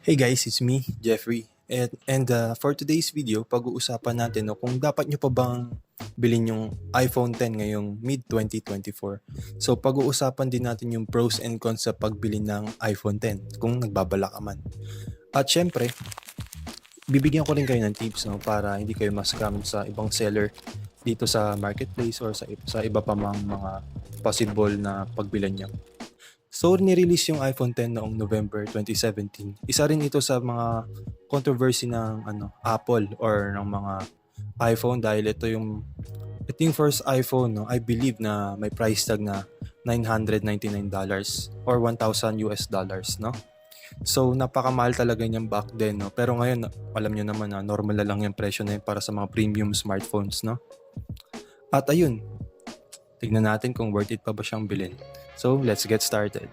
Hey guys, it's me, Jeffrey. And for today's video, pag-uusapan natin kung dapat nyo pa bang bilhin yung iPhone X ngayong mid-2024. So pag-uusapan din natin yung pros and cons sa pagbili ng iPhone X kung nagbabala ka man. At syempre, bibigyan ko rin kayo ng tips para hindi kayo ma-scam sa ibang seller dito sa marketplace or sa iba pa mang mga possible na pagbilan nyo. So, nirelease yung iPhone X noong November 2017. Isa rin ito sa mga controversy ng Apple or ng mga iPhone dahil ito yung first iPhone, I believe na may price tag na $999 or 1,000 US dollars, no? So, napakamahal talaga niyan back then, no? Pero ngayon, alam nyo naman na normal na lang yung presyo na yun para sa mga premium smartphones, no? At ayun, tignan natin kung worth it pa ba siyang bilhin. So, let's get started.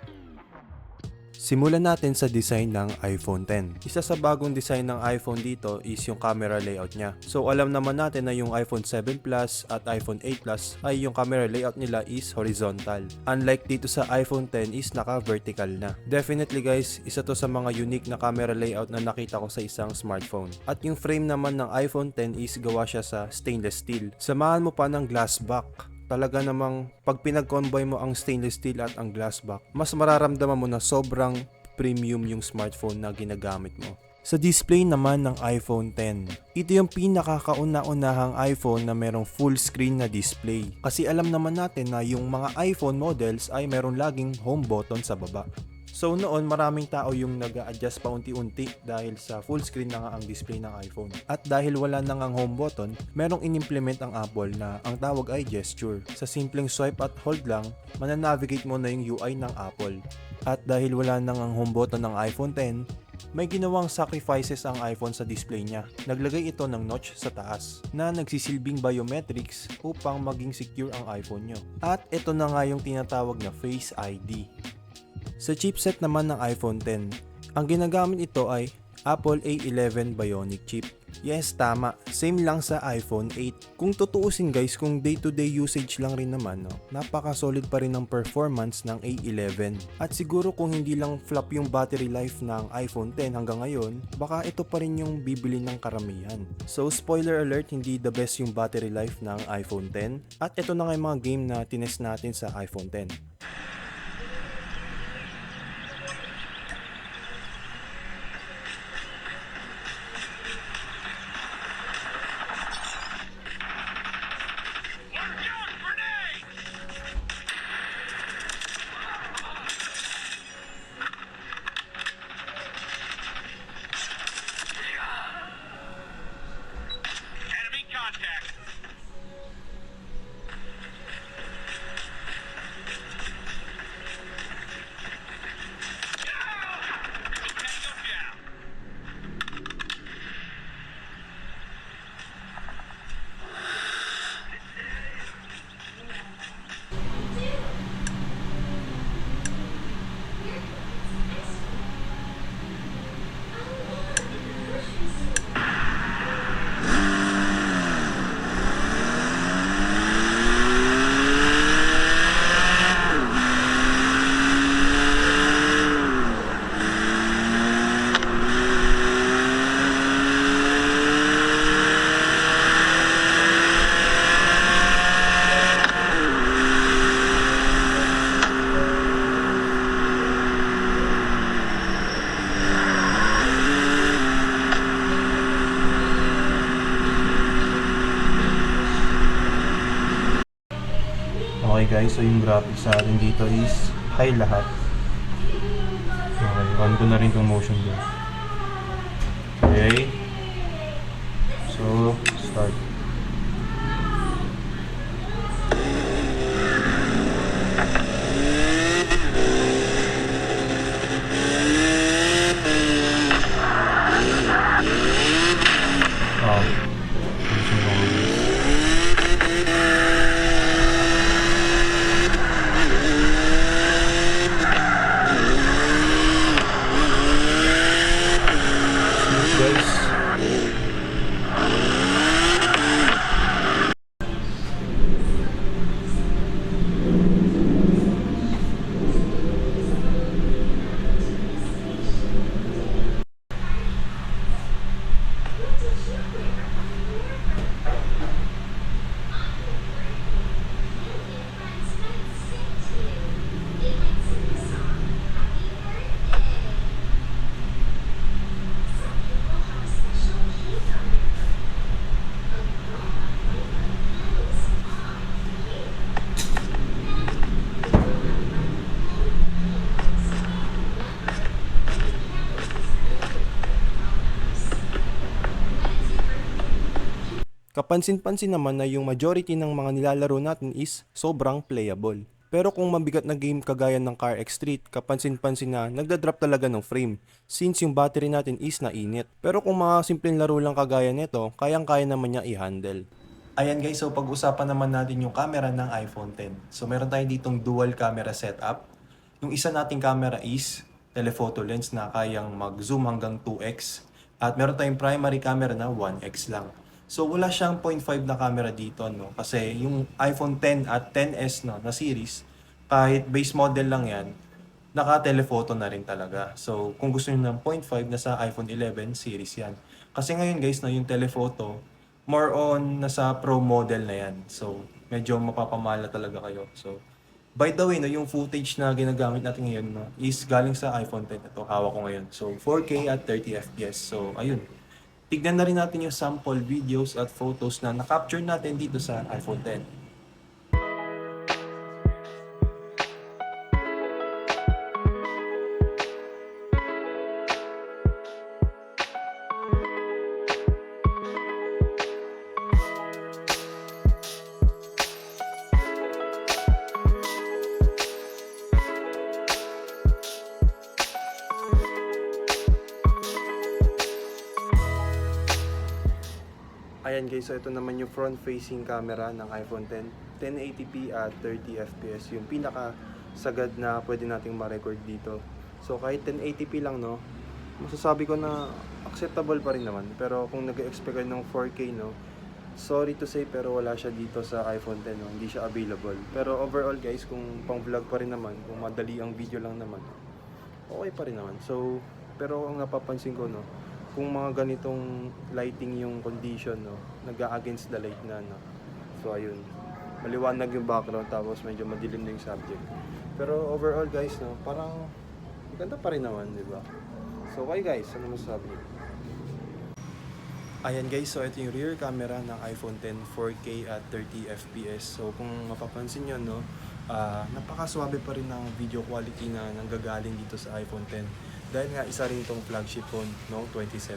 Simulan natin sa design ng iPhone X. Isa sa bagong design ng iPhone dito is yung camera layout niya. So, alam naman natin na yung iPhone 7 Plus at iPhone 8 Plus ay yung camera layout nila is horizontal. Unlike dito sa iPhone X is naka-vertical na. Definitely guys, isa to sa mga unique na camera layout na nakita ko sa isang smartphone. At yung frame naman ng iPhone X is gawa siya sa stainless steel. Samahan mo pa ng glass back. Talaga namang pag pinag-combine mo ang stainless steel at ang glass back, mas mararamdaman mo na sobrang premium yung smartphone na ginagamit mo. Sa display naman ng iPhone X, ito yung pinakakauna-unahang iPhone na merong full screen na display. Kasi alam naman natin na yung mga iPhone models ay meron laging home button sa baba. So noon maraming tao yung nag-a-adjust pa unti-unti dahil sa full screen na nga ang display ng iPhone. At dahil wala na ngang home button, merong inimplement ang Apple na ang tawag ay gesture. Sa simpleng swipe at hold lang, mananavigate mo na yung UI ng Apple. At dahil wala na ngang home button ng iPhone X, may ginawang sacrifices ang iPhone sa display niya. Naglagay ito ng notch sa taas na nagsisilbing biometrics upang maging secure ang iPhone nyo. At ito na nga yung tinatawag na Face ID. Sa chipset naman ng iPhone X, ang ginagamit ito ay Apple A11 Bionic chip. Yes, tama. Same lang sa iPhone 8. Kung tutuusin guys, kung day-to-day usage lang rin naman, napaka-solid pa rin ng performance ng A11. At siguro kung hindi lang flop yung battery life ng iPhone X hanggang ngayon, baka ito pa rin yung bibili ng karamihan. So, spoiler alert, hindi the best yung battery life ng iPhone X. At ito na nga yung mga game na tinest natin sa iPhone X. Okay guys, so yung graphics sa atin dito is high lahat. Okay, run ko na rin itong motion blur. Okay. So, start. Guys. Kapansin-pansin naman na yung majority ng mga nilalaro natin is sobrang playable. Pero kung mabigat na game kagaya ng Car X Street, kapansin-pansin na nagda-drop talaga ng frame since yung battery natin is nainit. Pero kung mga simpleng laro lang kagaya nito, kayang-kaya naman niya i-handle. Ayan guys, so pag-usapan naman natin yung camera ng iPhone X. So meron tayo ditong dual camera setup. Yung isa nating camera is telephoto lens na kayang mag-zoom hanggang 2x. At meron tayong primary camera na 1x lang. So wala siyang 0.5 na camera dito, no? Kasi yung iPhone X at XS no, na series, kahit base model lang yan, naka-telephoto na rin talaga. So kung gusto niyo ng 0.5, nasa iPhone 11 series yan. Kasi ngayon guys, no, yung telephoto, more on nasa Pro model na yan. So medyo mapapamahal na talaga kayo. So by the way, no, yung footage na ginagamit natin ngayon, no, is galing sa iPhone X. Ito, hawak ko ngayon. So 4K at 30 FPS. So ayun. Tignan na rin natin yung sample videos at photos na na-capture natin dito sa iPhone X. Ayan guys, so ito naman yung front-facing camera ng iPhone X. 1080p at 30 fps, yung pinaka sagad na pwede nating ma-record dito. So kahit 1080p lang, no, masasabi ko na acceptable pa rin naman. Pero kung nag-expect kayo ng 4K, no, sorry to say pero wala siya dito sa iPhone X, no, hindi siya available. Pero overall guys, kung pang vlog pa rin naman, kung madali ang video lang naman, okay pa rin naman. So, pero ang napapansin ko, no, kung mga ganitong lighting yung condition, no, nag-against the light na, no. So ayun, maliwanag yung background tapos medyo madilim na yung subject. Pero overall guys, no, parang maganda pa rin naman, di ba? So okay guys, ano masasabi niyo? Ayan guys, so ito yung rear camera ng iPhone X, 4K at 30 fps. So kung mapapansin nyo, no, napakaswabe pa rin ng video quality na nanggagaling dito sa iPhone X. Dahil nga isa rin itong flagship phone noong 2017.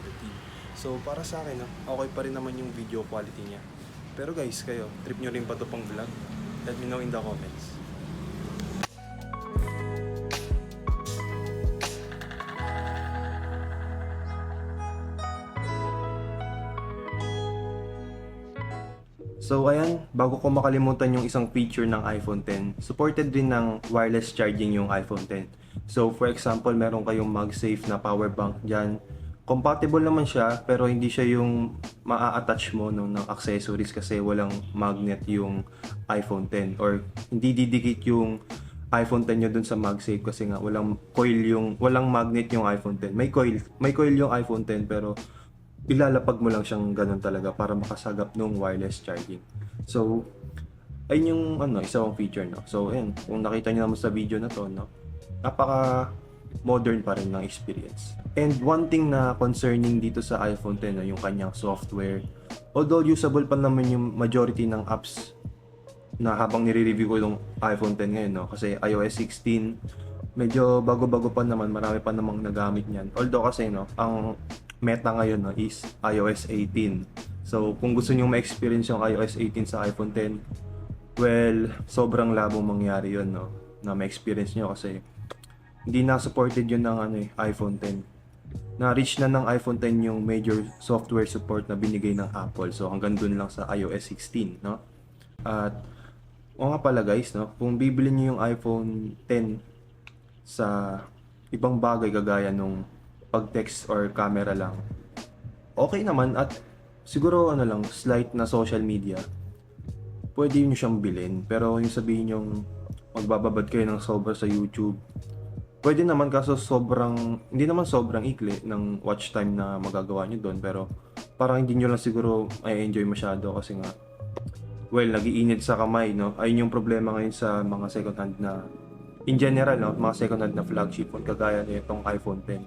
So para sa akin, okay pa rin naman yung video quality niya. Pero guys, kayo, trip nyo rin pa ito pang vlog? Let me know in the comments. So ayan, bago ko makalimutan yung isang feature ng iPhone X, supported din ng wireless charging yung iPhone X. So for example, meron kayong MagSafe na power bank dyan. Compatible naman siya, pero hindi siya yung maa-attach mo, no, ng accessories kasi walang magnet yung iPhone X. Or hindi didikit yung iPhone X nyo dun sa MagSafe kasi nga walang magnet yung iPhone X. May coil yung iPhone X pero ilalapag mo lang siyang ganun talaga para makasagap ng wireless charging. So, ayun yung isang feature, no. So, ayun, kung nakita niyo naman sa video na to, no, napaka modern pa rin ng experience. And one thing na concerning dito sa iPhone X, no, yung kanyang software. Although usable pa naman yung majority ng apps na habang nire-review ko yung iPhone X ngayon, no, kasi iOS 16 medyo bago-bago pa naman, marami pa namang nagamit niyan. Although kasi, no, ang meta ngayon, no, is iOS 18. So, kung gusto niyo ma-experience yung iOS 18 sa iPhone X, well, sobrang labong mangyari yun, no, na ma-experience niyo kasi hindi na supported yun ng iPhone X. Na-reach na ng iPhone X yung major software support na binigay ng Apple. So, hanggang dun lang sa iOS 16, no? At, o nga pala guys, no, kung bibili niyo yung iPhone X sa ibang bagay kagaya nung pag-text or camera lang, okay naman at siguro lang, slight na social media, pwede nyo siyang bilhin. Pero yung sabihin yung magbababad kayo ng sobra sa YouTube, pwede naman kaso hindi naman sobrang ikli ng watch time na magagawa nyo doon. Pero parang hindi nyo lang siguro ay enjoy masyado kasi nga, well, nag-iinit sa kamay, no? Ayun yung problema ngayon sa mga second hand na, in general, no, mga second hand na flagship phone kagaya nitong iPhone X.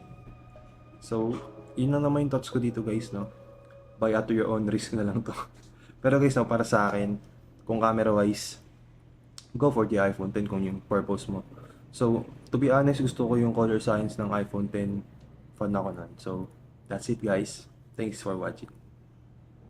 So, yun na naman yung thoughts ko dito guys, no? Buy at your own risk na lang to. Pero guys, no, para sa akin, kung camera wise, go for the iPhone X kung yung purpose mo. So, to be honest, gusto ko yung color science ng iPhone X. Fan ako nun. So, that's it guys. Thanks for watching.